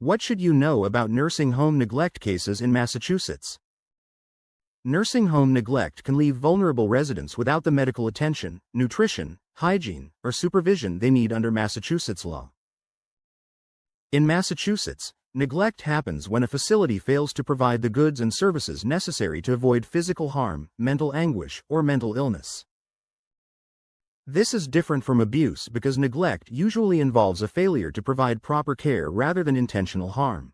What should you know about nursing home neglect cases in Massachusetts? Nursing home neglect can leave vulnerable residents without the medical attention, nutrition, hygiene, or supervision they need under Massachusetts law. In Massachusetts, neglect happens when a facility fails to provide the goods and services necessary to avoid physical harm, mental anguish, or mental illness. This is different from abuse because neglect usually involves a failure to provide proper care rather than intentional harm.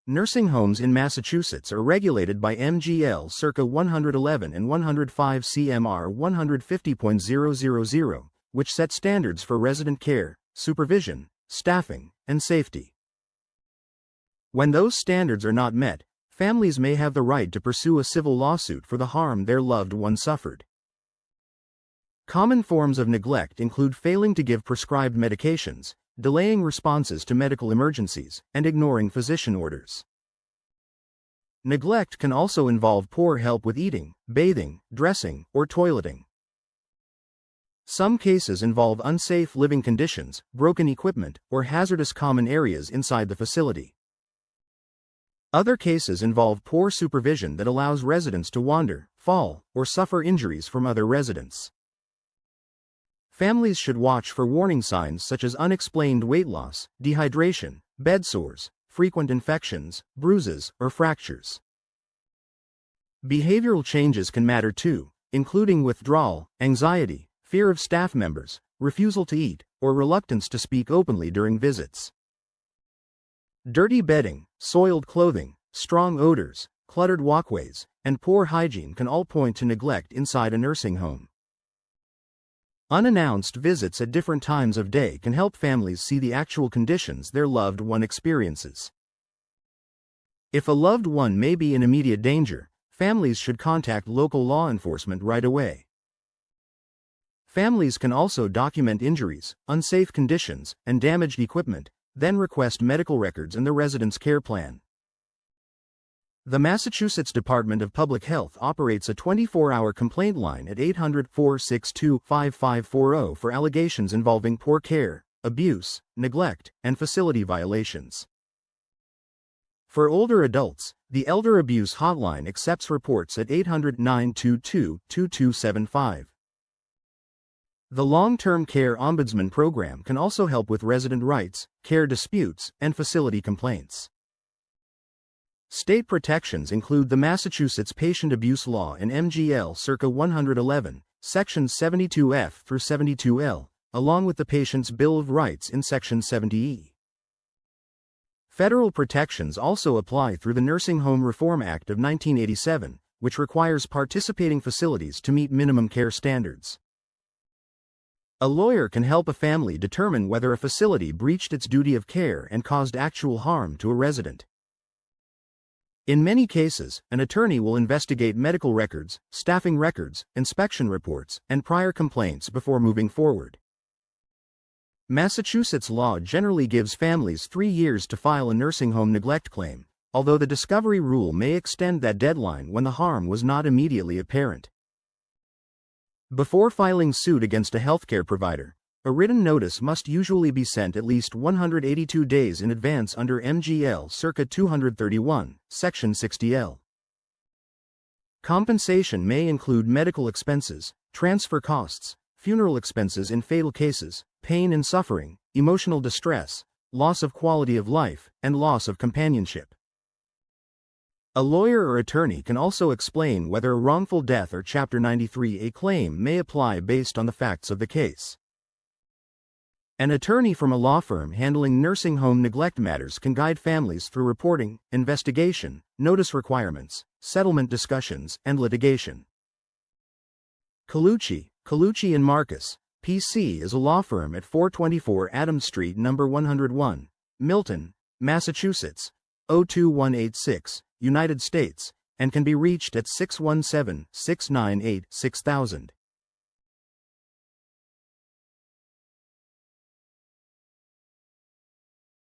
Nursing homes in Massachusetts are regulated by M.G.L. circa 111 and 105 CMR 150.000, which set standards for resident care, supervision, staffing, and safety. When those standards are not met, families may have the right to pursue a civil lawsuit for the harm their loved one suffered. Common forms of neglect include failing to give prescribed medications, delaying responses to medical emergencies, and ignoring physician orders. Neglect can also involve poor help with eating, bathing, dressing, or toileting. Some cases involve unsafe living conditions, broken equipment, or hazardous common areas inside the facility. Other cases involve poor supervision that allows residents to wander, fall, or suffer injuries from other residents. Families should watch for warning signs such as unexplained weight loss, dehydration, bedsores, frequent infections, bruises, or fractures. Behavioral changes can matter too, including withdrawal, anxiety, fear of staff members, refusal to eat, or reluctance to speak openly during visits. Dirty bedding, soiled clothing, strong odors, cluttered walkways, and poor hygiene can all point to neglect inside a nursing home. Unannounced visits at different times of day can help families see the actual conditions their loved one experiences. If a loved one may be in immediate danger, families should contact local law enforcement right away. Families can also document injuries, unsafe conditions, and damaged equipment, then request medical records and the resident's care plan. The Massachusetts Department of Public Health operates a 24-hour complaint line at 800-462-5540 for allegations involving poor care, abuse, neglect, and facility violations. For older adults, the Elder Abuse Hotline accepts reports at 800-922-2275. The Long-Term Care Ombudsman Program can also help with resident rights, care disputes, and facility complaints. State protections include the Massachusetts Patient Abuse Law and M.G.L. circa 111, sections 72F through 72L, along with the Patient's Bill of Rights in section 70E. Federal protections also apply through the Nursing Home Reform Act of 1987, which requires participating facilities to meet minimum care standards. A lawyer can help a family determine whether a facility breached its duty of care and caused actual harm to a resident. In many cases, an attorney will investigate medical records, staffing records, inspection reports, and prior complaints before moving forward. Massachusetts law generally gives families 3 years to file a nursing home neglect claim, although the discovery rule may extend that deadline when the harm was not immediately apparent. Before filing suit against a healthcare provider, a written notice must usually be sent at least 182 days in advance under M.G.L. circa 231, section 60L. Compensation may include medical expenses, transfer costs, funeral expenses in fatal cases, pain and suffering, emotional distress, loss of quality of life, and loss of companionship. A lawyer or attorney can also explain whether a wrongful death or Chapter 93A claim may apply based on the facts of the case. An attorney from a law firm handling nursing home neglect matters can guide families through reporting, investigation, notice requirements, settlement discussions, and litigation. Colucci and Marcus, P.C. is a law firm at 424 Adams Street No. 101, Milton, Massachusetts, 02186, United States, and can be reached at 617-698-6000.